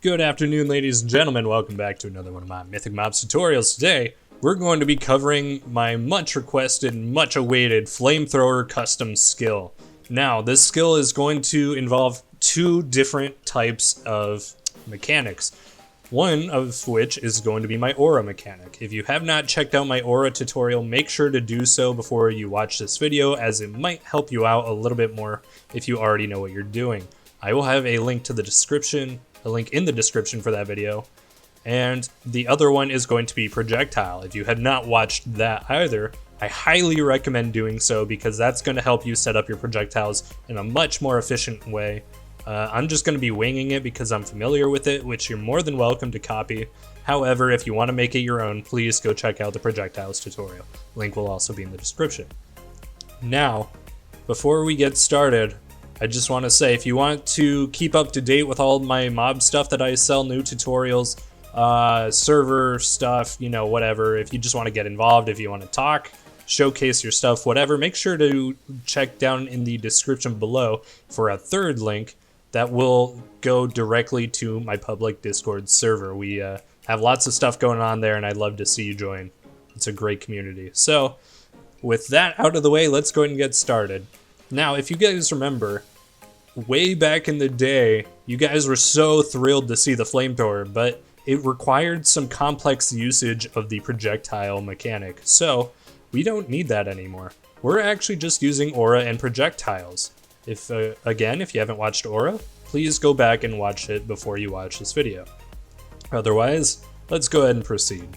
Good afternoon, ladies and gentlemen. Welcome back to another one of my Mythic Mobs tutorials. Today, we're going to be covering my much requested, much awaited Flamethrower custom skill. Now, this skill is going to involve two different types of mechanics. One of which is going to be my aura mechanic. If you have not checked out my aura tutorial, make sure to do so before you watch this video, as it might help you out a little bit more if you already know what you're doing. I will have a link to the description, a link in the description for that video. And the other one is going to be projectile. If you have not watched that either, I highly recommend doing so because that's going to help you set up your projectiles in a much more efficient way. I'm just going to be winging it because I'm familiar with it, which you're more than welcome to copy. However, if you want to make it your own, please go check out the projectiles tutorial. Link will also be in the description. Now, before we get started, I just want to say, if you want to keep up to date with all my mob stuff that I sell, new tutorials, server stuff, you know, whatever, if you just want to get involved, if you want to talk, showcase your stuff, whatever, make sure to check down in the description below for a third link that will go directly to my public Discord server. We have lots of stuff going on there, and I'd love to see you join. It's a great community. So, with that out of the way, let's go ahead and get started. Now, if you guys remember, way back in the day, you guys were so thrilled to see the Flamethrower, but it required some complex usage of the projectile mechanic. So, we don't need that anymore. We're actually just using aura and projectiles. If again, if you haven't watched aura, please go back and watch it before you watch this video. Otherwise, let's go ahead and proceed.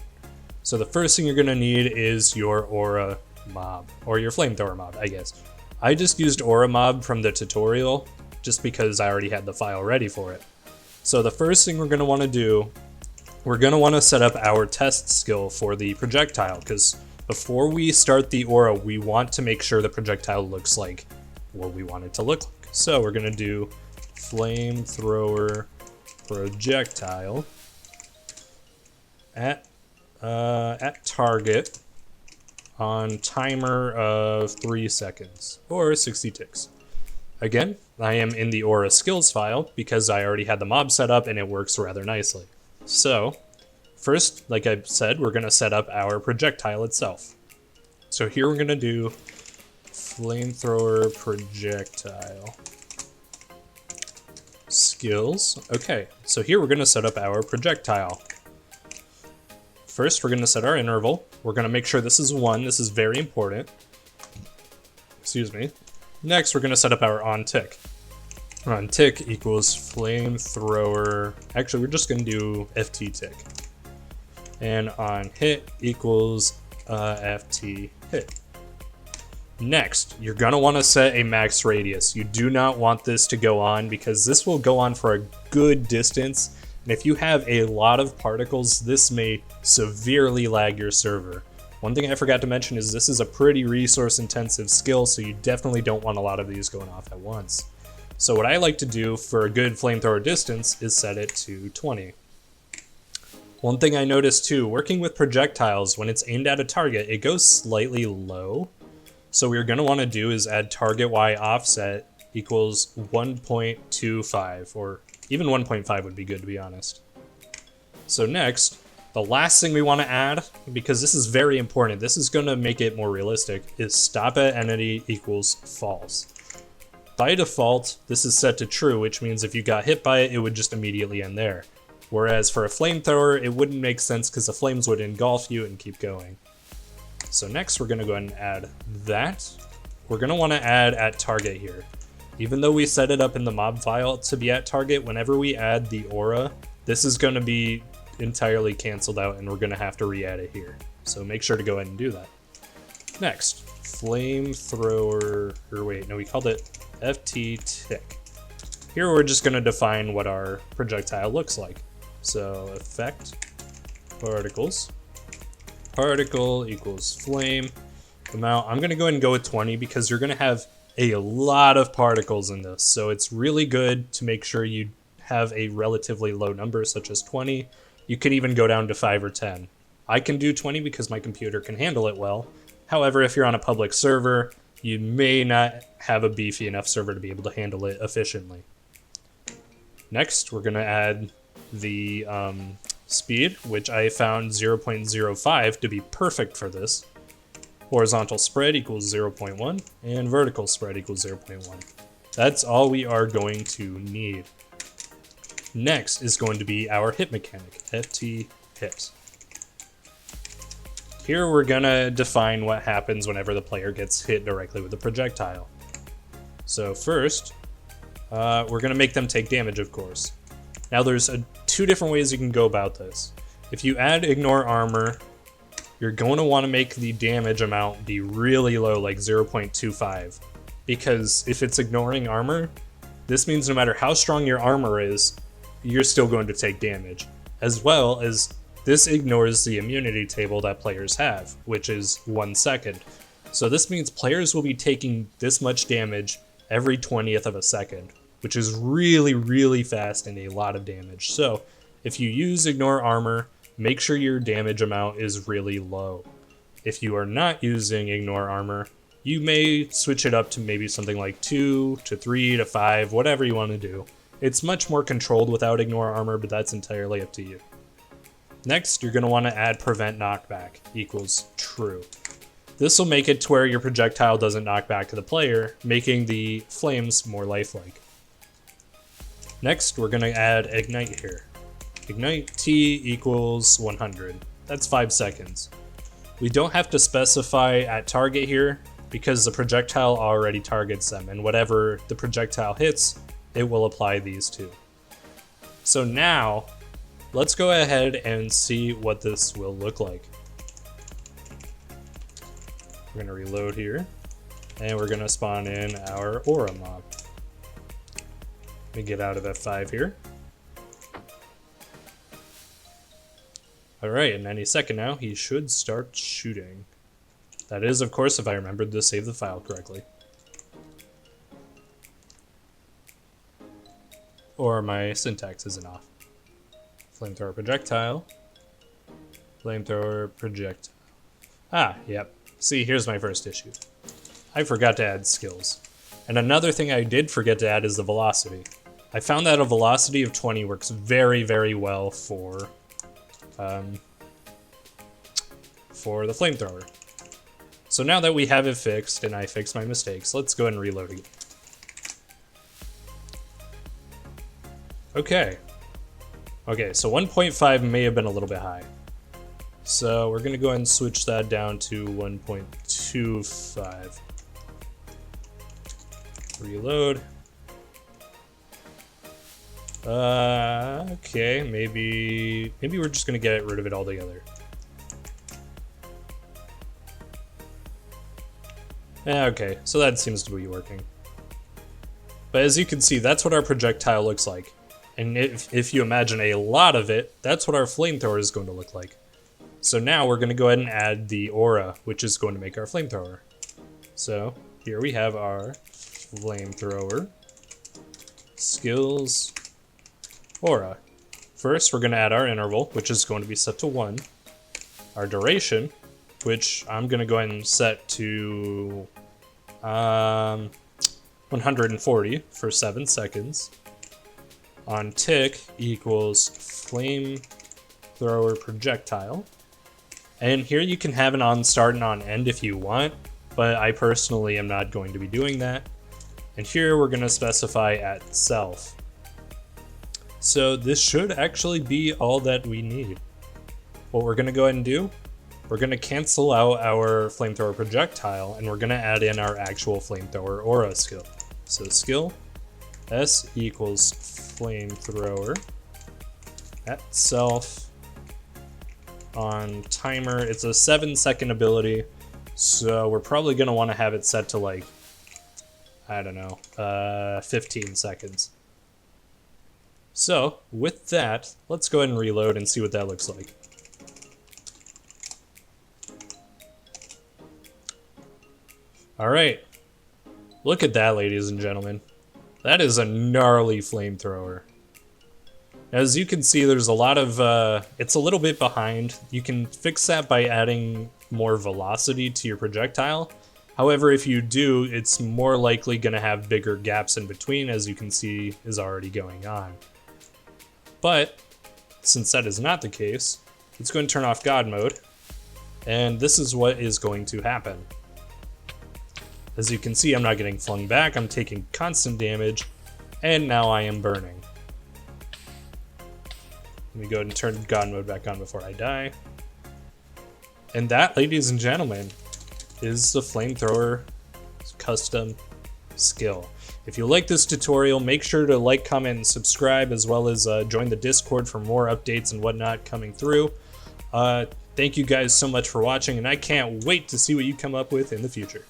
So the first thing you're going to need is your aura mob, or your Flamethrower mob, I guess. I just used aura mob from the tutorial just because I already had the file ready for it. So the first thing we're going to want to do, we're going to want to set up our test skill for the projectile, because before we start the aura, we want to make sure the projectile looks like what we want it to look like. So we're going to do Flamethrower projectile at target on timer of 3 seconds or 60 ticks. Again, I am in the aura skills file because I already had the mob set up and it works rather nicely. So first, like I said, we're going to set up our projectile itself. So here we're going to do Flamethrower projectile skills. Okay, so here we're going to set up our projectile. First, we're going to set our interval. We're going to make sure this is 1. This is very important. Excuse me. Next, we're going to set up our on tick. On tick equals Flamethrower. Actually, we're just going to do FT tick. And on hit equals FT hit. Next, you're going to want to set a max radius. You do not want this to go on because this will go on for a good distance. And if you have a lot of particles, this may severely lag your server. One thing I forgot to mention is this is a pretty resource intensive skill, so you definitely don't want a lot of these going off at once. So what I like to do for a good flamethrower distance is set it to 20. One thing I noticed too, working with projectiles, when it's aimed at a target, it goes slightly low. So what you're going to want to do is add target Y offset equals 1.25, or even 1.5 would be good, to be honest. So next, the last thing we want to add, because this is very important, this is going to make it more realistic, is stop at entity equals false. By default, this is set to true, which means if you got hit by it, it would just immediately end there. Whereas for a flamethrower, it wouldn't make sense because the flames would engulf you and keep going. So next, we're going to go ahead and add that. We're going to want to add at target here. Even though we set it up in the mob file to be at target, whenever we add the aura, this is going to be entirely canceled out and we're going to have to re-add it here. So make sure to go ahead and do that. Next, Flamethrower, or wait, no, we called it FT tick. Here we're just going to define what our projectile looks like. So effect, particles, particle equals flame. Amount, I'm going to go ahead and go with 20 because you're going to have a lot of particles in this. So it's really good to make sure you have a relatively low number such as 20. You can even go down to 5 or 10. I can do 20 because my computer can handle it well. However, if you're on a public server, you may not have a beefy enough server to be able to handle it efficiently. Next, we're going to add the speed, which I found 0.05 to be perfect for this. Horizontal spread equals 0.1, and vertical spread equals 0.1. That's all we are going to need. Next is going to be our hit mechanic, ft hit. Here we're gonna define what happens whenever the player gets hit directly with a projectile. So first, we're gonna make them take damage, of course. Now there's two different ways you can go about this. If you add ignore armor, you're going to want to make the damage amount be really low, like 0.25. Because if it's ignoring armor, this means no matter how strong your armor is, you're still going to take damage. As well as this ignores the immunity table that players have, which is 1 second. So this means players will be taking this much damage every 20th of a second, which is really, really fast and a lot of damage. So if you use ignore armor, make sure your damage amount is really low. If you are not using ignore armor, you may switch it up to maybe something like 2 to 3 to 5, whatever you want to do. It's much more controlled without ignore armor, but that's entirely up to you. Next, you're going to want to add prevent knockback equals true. This will make it to where your projectile doesn't knock back to the player, making the flames more lifelike. Next, we're going to add ignite here. Ignite T equals 100. That's 5 seconds. We don't have to specify at target here because the projectile already targets them, and whatever the projectile hits, it will apply these to. So now, let's go ahead and see what this will look like. We're gonna reload here, and we're gonna spawn in our aura mob. Let me get out of F5 here. Alright, and any second now, he should start shooting. That is, of course, if I remembered to save the file correctly. Or my syntax isn't off. Flamethrower projectile. Flamethrower projectile. Ah, yep. See, here's my first issue. I forgot to add skills. And another thing I did forget to add is the velocity. I found that a velocity of 20 works very, very well for the flamethrower. So now that we have it fixed and I fixed my mistakes, let's go ahead and reload again. Okay, so 1.5 may have been a little bit high. So we're gonna go ahead and switch that down to 1.25. Reload. Okay, maybe we're just gonna get rid of it altogether. Okay, so that seems to be working. But as you can see, that's what our projectile looks like. And if you imagine a lot of it, that's what our flamethrower is going to look like. So now we're going to go ahead and add the aura, which is going to make our flamethrower. So here we have our flamethrower, skills, aura. First, we're going to add our interval, which is going to be set to 1. Our duration, which I'm going to go ahead and set to 140 for 7 seconds. On tick equals flamethrower projectile. And here you can have an on start and on end if you want, but I personally am not going to be doing that. And here we're going to specify at self. So this should actually be all that we need. What we're going to go ahead and do, we're going to cancel out our flamethrower projectile and we're going to add in our actual flamethrower aura skill. So skill S equals flamethrower at self on timer. It's a 7-second ability, so we're probably going to want to have it set to like, I don't know, 15 seconds. So with that, let's go ahead and reload and see what that looks like. Alright, look at that, ladies and gentlemen. That is a gnarly flamethrower. As you can see, there's a lot of, it's a little bit behind. You can fix that by adding more velocity to your projectile. However, if you do, it's more likely going to have bigger gaps in between, as you can see is already going on. But since that is not the case, it's going to turn off God mode, and this is what is going to happen. As you can see, I'm not getting flung back, I'm taking constant damage, and now I am burning. Let me go ahead and turn God mode back on before I die. And that, ladies and gentlemen, is the Flamethrower custom skill. If you like this tutorial, make sure to like, comment, and subscribe, as well as join the Discord for more updates and whatnot coming through. Thank you guys so much for watching, and I can't wait to see what you come up with in the future.